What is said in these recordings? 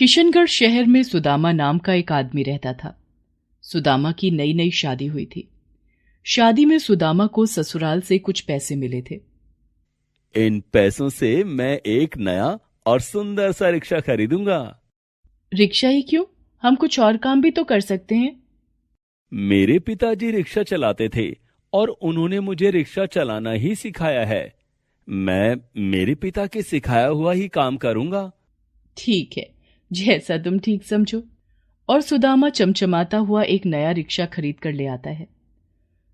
किशनगढ़ शहर में सुदामा नाम का एक आदमी रहता था। सुदामा की नई नई शादी हुई थी। शादी में सुदामा को ससुराल से कुछ पैसे मिले थे। इन पैसों से मैं एक नया और सुंदर सा रिक्शा खरीदूंगा। रिक्शा ही क्यों, हम कुछ और काम भी तो कर सकते हैं। मेरे पिताजी रिक्शा चलाते थे और उन्होंने मुझे रिक्शा चलाना ही सिखाया है। मैं मेरे पिता के सिखाया हुआ ही काम करूंगा। ठीक है, जैसा तुम ठीक समझो। और सुदामा चमचमाता हुआ एक नया रिक्शा खरीद कर ले आता है।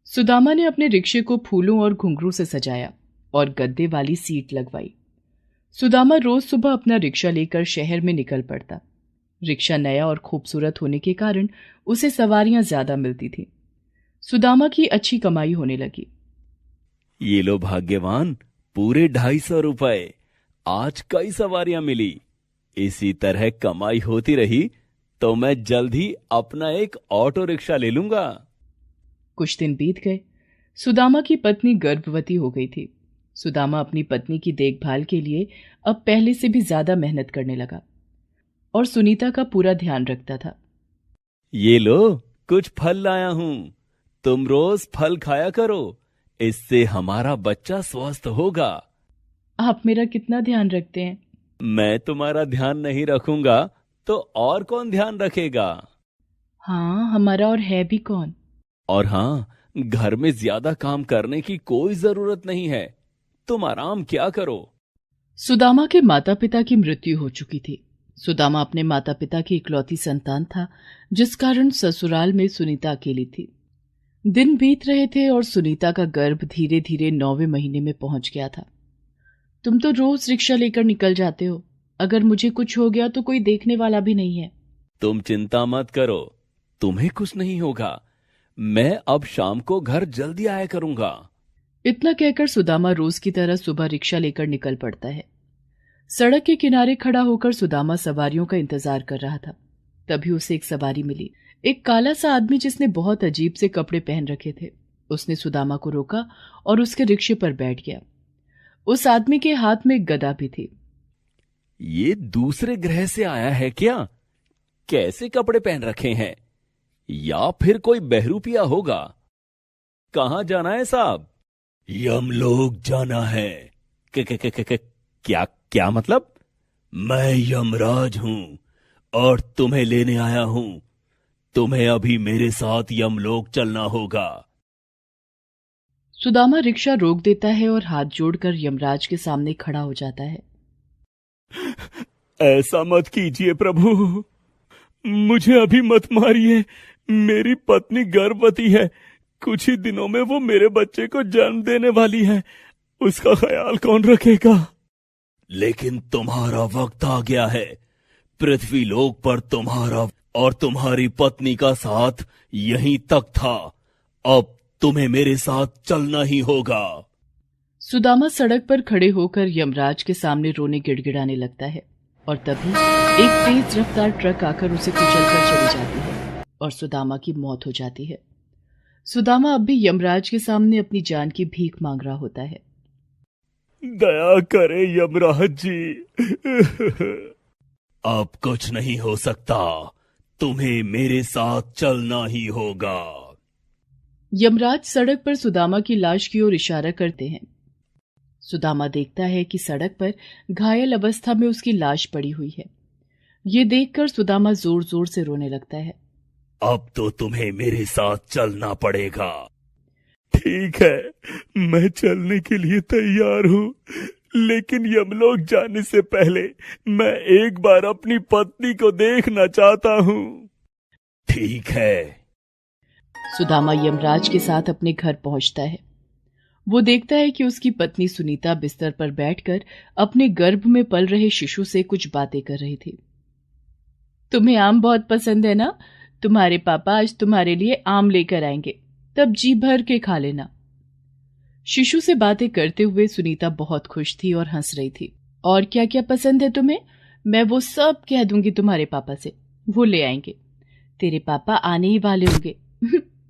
सुदामा ने अपने रिक्शे को फूलों और घुंघरू से सजाया और गद्दे वाली सीट लगवाई। सुदामा रोज सुबह अपना रिक्शा लेकर शहर में निकल पड़ता। रिक्शा नया और खूबसूरत होने के कारण उसे सवारियां ज्यादा मिलती थी। सुदामा की अच्छी कमाई होने लगी। ये लो भाग्यवान, पूरे 250 रुपए। आज कई सवारियां मिली। इसी तरह कमाई होती रही तो मैं जल्द ही अपना एक ऑटो रिक्शा ले लूंगा। कुछ दिन बीत गए। सुदामा की पत्नी गर्भवती हो गई थी। सुदामा अपनी पत्नी की देखभाल के लिए अब पहले से भी ज्यादा मेहनत करने लगा और सुनीता का पूरा ध्यान रखता था। ये लो, कुछ फल लाया हूं। तुम रोज फल खाया करो, इससे हमारा बच्चा स्वस्थ होगा। आप मेरा कितना ध्यान रखते हैं। मैं तुम्हारा ध्यान नहीं रखूंगा तो और कौन ध्यान रखेगा। हाँ, हमारा और है भी कौन। और हाँ, घर में ज्यादा काम करने की कोई जरूरत नहीं है। तुम आराम क्या करो। सुदामा के माता पिता की मृत्यु हो चुकी थी। सुदामा अपने माता पिता की इकलौती संतान था, जिस कारण ससुराल में सुनीता अकेली थी। दिन बीत रहे थे और सुनीता का गर्भ धीरे धीरे 9वें महीने में पहुंच गया था। तुम तो रोज रिक्शा लेकर निकल जाते हो। अगर मुझे कुछ हो गया तो कोई देखने वाला भी नहीं है। तुम चिंता मत करो, तुम्हें कुछ नहीं होगा। मैं अब शाम को घर जल्दी आया करूंगा। इतना कहकर सुदामा रोज की तरह सुबह रिक्शा लेकर निकल पड़ता है। सड़क के किनारे खड़ा होकर सुदामा सवारियों का इंतजार कर रहा था। तभी उसे एक सवारी मिली, एक काला सा आदमी जिसने बहुत अजीब से कपड़े पहन रखे थे। उसने सुदामा को रोका और उसके रिक्शे पर बैठ गया। उस आदमी के हाथ में एक गदा भी थी। ये दूसरे ग्रह से आया है क्या? कैसे कपड़े पहन रखे हैं? या फिर कोई बहरूपिया होगा। कहां जाना है साहब? यमलोक जाना है। क्या क्या मतलब? मैं यमराज हूं और तुम्हें लेने आया हूं। तुम्हें अभी मेरे साथ यमलोक चलना होगा। सुदामा रिक्शा रोक देता है और हाथ जोड़कर यमराज के सामने खड़ा हो जाता है। ऐसा मत कीजिए प्रभु, मुझे अभी मत मारिए। मेरी पत्नी गर्भवती है। कुछ ही दिनों में वो मेरे बच्चे को जन्म देने वाली है। उसका ख्याल कौन रखेगा? लेकिन तुम्हारा वक्त आ गया है। पृथ्वी लोक पर तुम्हारा और तुम्हारी पत्नी का साथ यहीं तक था। अब तुम्हें मेरे साथ चलना ही होगा। सुदामा सड़क पर खड़े होकर यमराज के सामने रोने गिड़गिड़ाने लगता है और तभी एक तेज रफ्तार ट्रक आकर उसे कुचलकर चली जाती है और सुदामा की मौत हो जाती है। सुदामा अब भी यमराज के सामने अपनी जान की भीख मांग रहा होता है। दया करे यमराज जी। अब कुछ नहीं हो सकता। तुम्हें मेरे साथ चलना ही होगा। यमराज सड़क पर सुदामा की लाश की ओर इशारा करते हैं। सुदामा देखता है कि सड़क पर घायल अवस्था में उसकी लाश पड़ी हुई है। ये देखकर सुदामा जोर जोर से रोने लगता है। अब तो तुम्हें मेरे साथ चलना पड़ेगा। ठीक है, मैं चलने के लिए तैयार हूँ, लेकिन यमलोक जाने से पहले मैं एक बार अपनी पत्नी को देखना चाहता हूँ। ठीक है। सुदामा यमराज के साथ अपने घर पहुंचता है। वो देखता है कि उसकी पत्नी सुनीता बिस्तर पर बैठकर अपने गर्भ में पल रहे शिशु से कुछ बातें कर रही थी। तुम्हें आम बहुत पसंद है ना? तुम्हारे पापा आज तुम्हारे लिए आम लेकर आएंगे, तब जी भर के खा लेना। शिशु से बातें करते हुए सुनीता बहुत खुश थी और हंस रही थी। और क्या क्या पसंद है तुम्हें? मैं वो सब कह दूंगी तुम्हारे पापा से, वो ले आएंगे। तेरे पापा आने ही वाले होंगे।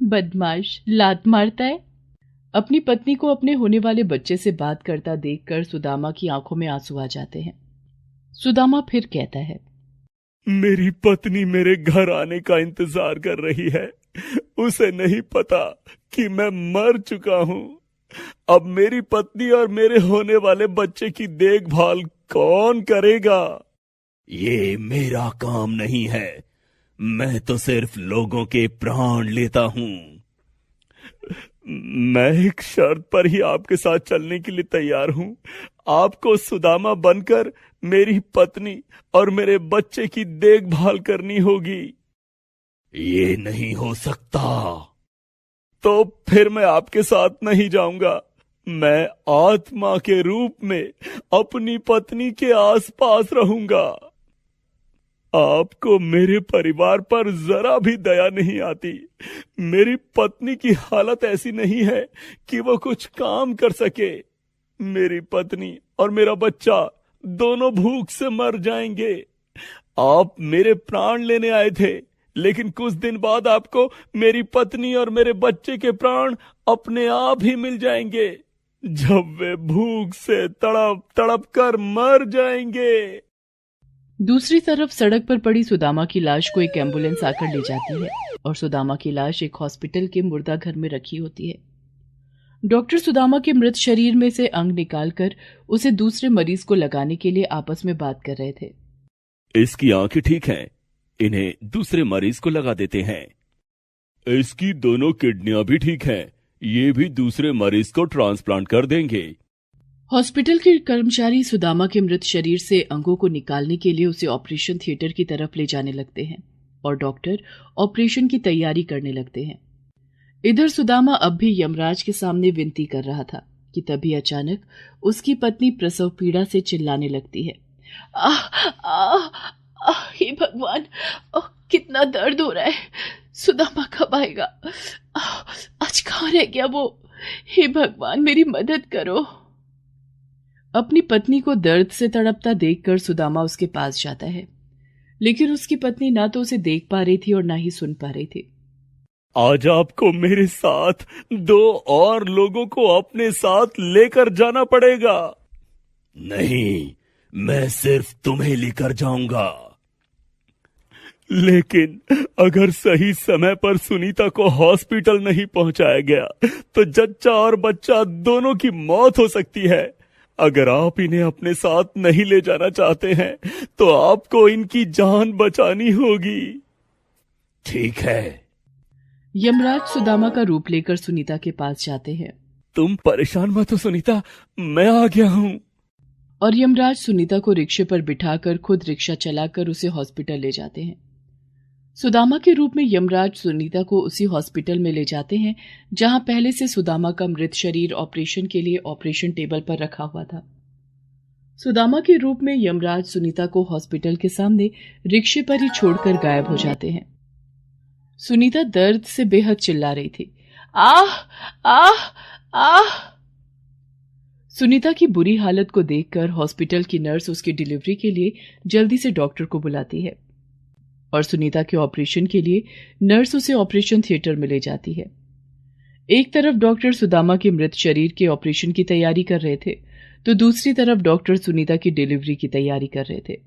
बदमाश, लात मारता है। अपनी पत्नी को अपने होने वाले बच्चे से बात करता देखकर सुदामा की आंखों में आंसू आ जाते हैं। सुदामा फिर कहता है, मेरी पत्नी मेरे घर आने का इंतजार कर रही है। उसे नहीं पता कि मैं मर चुका हूँ। अब मेरी पत्नी और मेरे होने वाले बच्चे की देखभाल कौन करेगा? ये मेरा काम नहीं है। मैं तो सिर्फ लोगों के प्राण लेता हूँ। मैं एक शर्त पर ही आपके साथ चलने के लिए तैयार हूँ। आपको सुदामा बनकर मेरी पत्नी और मेरे बच्चे की देखभाल करनी होगी। ये नहीं हो सकता। तो फिर मैं आपके साथ नहीं जाऊंगा। मैं आत्मा के रूप में अपनी पत्नी के आसपास रहूंगा। आपको मेरे परिवार पर जरा भी दया नहीं आती। मेरी पत्नी की हालत ऐसी नहीं है कि वो कुछ काम कर सके। मेरी पत्नी और मेरा बच्चा दोनों भूख से मर जाएंगे। आप मेरे प्राण लेने आए थे, लेकिन कुछ दिन बाद आपको मेरी पत्नी और मेरे बच्चे के प्राण अपने आप ही मिल जाएंगे, जब वे भूख से तड़प तड़प कर मर जाएंगे। दूसरी तरफ सड़क पर पड़ी सुदामा की लाश को एक एम्बुलेंस आकर ले जाती है और सुदामा की लाश एक हॉस्पिटल के मुर्दा घर में रखी होती है। डॉक्टर सुदामा के मृत शरीर में से अंग निकालकर उसे दूसरे मरीज को लगाने के लिए आपस में बात कर रहे थे। इसकी आंखें ठीक हैं, इन्हें दूसरे मरीज को लगा देते हैं। इसकी दोनों किडनियां भी ठीक हैं, ये भी दूसरे मरीज को ट्रांसप्लांट कर देंगे। हॉस्पिटल के कर्मचारी सुदामा के मृत शरीर से अंगों को निकालने के लिए उसे ऑपरेशन थिएटर की तरफ ले जाने लगते हैं और डॉक्टर ऑपरेशन की तैयारी करने लगते हैं। इधर सुदामा अब भी यमराज के सामने विनती कर रहा था कि तभी अचानक उसकी पत्नी प्रसव पीड़ा से चिल्लाने लगती है। हे भगवान, कितना दर्द हो रहा है। सुदामा कब आएगा? आज कहाँ रह गया वो? हे भगवान, मेरी मदद करो। अपनी पत्नी को दर्द से तड़पता देखकर सुदामा उसके पास जाता है, लेकिन उसकी पत्नी ना तो उसे देख पा रही थी और ना ही सुन पा रही थी। आज आपको मेरे साथ 2 और लोगों को अपने साथ लेकर जाना पड़ेगा। नहीं, मैं सिर्फ तुम्हें लेकर जाऊंगा। लेकिन अगर सही समय पर सुनीता को हॉस्पिटल नहीं पहुंचाया गया तो जच्चा और बच्चा दोनों की मौत हो सकती है। अगर आप इन्हें अपने साथ नहीं ले जाना चाहते हैं तो आपको इनकी जान बचानी होगी। ठीक है। यमराज सुदामा का रूप लेकर सुनीता के पास जाते हैं। तुम परेशान मत हो सुनीता, मैं आ गया हूँ। और यमराज सुनीता को रिक्शे पर बिठाकर खुद रिक्शा चलाकर उसे हॉस्पिटल ले जाते हैं। सुदामा के रूप में यमराज सुनीता को उसी हॉस्पिटल में ले जाते हैं जहां पहले से सुदामा का मृत शरीर ऑपरेशन के लिए ऑपरेशन टेबल पर रखा हुआ था। सुदामा के रूप में यमराज सुनीता को हॉस्पिटल के सामने रिक्शे पर ही छोड़कर गायब हो जाते हैं। सुनीता दर्द से बेहद चिल्ला रही थी। आह आह आह। सुनीता की बुरी हालत को देखकर हॉस्पिटल की नर्स उसकी डिलीवरी के लिए जल्दी से डॉक्टर को बुलाती है और सुनीता के ऑपरेशन के लिए नर्स उसे ऑपरेशन थिएटर में ले जाती है। एक तरफ डॉक्टर सुदामा के मृत शरीर के ऑपरेशन की तैयारी कर रहे थे तो दूसरी तरफ डॉक्टर सुनीता की डिलीवरी की तैयारी कर रहे थे।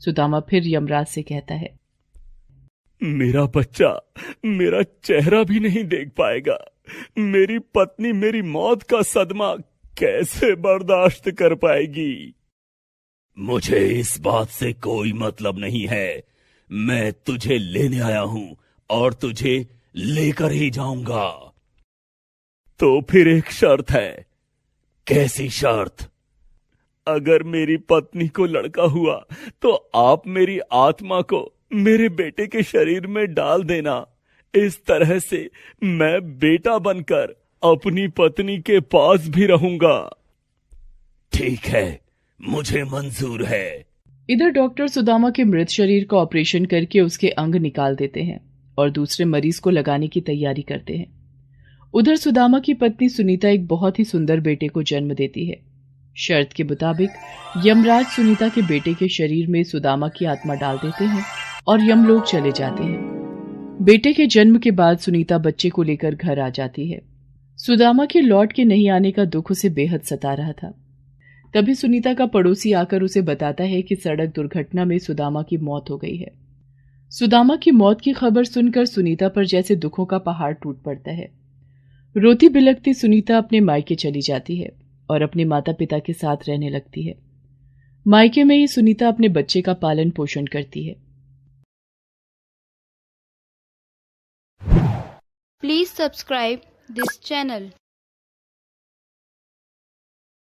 सुदामा फिर यमराज से कहता है, मेरा बच्चा मेरा चेहरा भी नहीं देख पाएगा। मेरी पत्नी मेरी मौत का सदमा कैसे बर्दाश्त कर पाएगी? मुझे इस बात से कोई मतलब नहीं है। मैं तुझे लेने आया हूं और तुझे लेकर ही जाऊंगा। तो फिर एक शर्त है। कैसी शर्त? अगर मेरी पत्नी को लड़का हुआ तो आप मेरी आत्मा को मेरे बेटे के शरीर में डाल देना। इस तरह से मैं बेटा बनकर अपनी पत्नी के पास भी रहूंगा। ठीक है, मुझे मंजूर है। इधर डॉक्टर सुदामा के मृत शरीर का ऑपरेशन करके उसके अंग निकाल देते हैं और दूसरे मरीज को लगाने की तैयारी करते हैं। उधर सुदामा की पत्नी सुनीता एक बहुत ही सुंदर बेटे को जन्म देती है। शर्त के मुताबिक यमराज सुनीता के बेटे के शरीर में सुदामा की आत्मा डाल देते हैं और यमलोक चले जाते हैं। बेटे के जन्म के बाद सुनीता बच्चे को लेकर घर आ जाती है। सुदामा के लौट के नहीं आने का दुख उसे बेहद सता रहा था। तभी सुनीता का पड़ोसी आकर उसे बताता है कि सड़क दुर्घटना में सुदामा की मौत हो गई है। सुदामा की मौत की खबर सुनकर सुनीता पर जैसे दुखों का पहाड़ टूट पड़ता है। रोती बिलखती सुनीता अपने मायके चली जाती है और अपने माता पिता के साथ रहने लगती है। मायके में ही सुनीता अपने बच्चे का पालन पोषण करती है। Please subscribe this channel.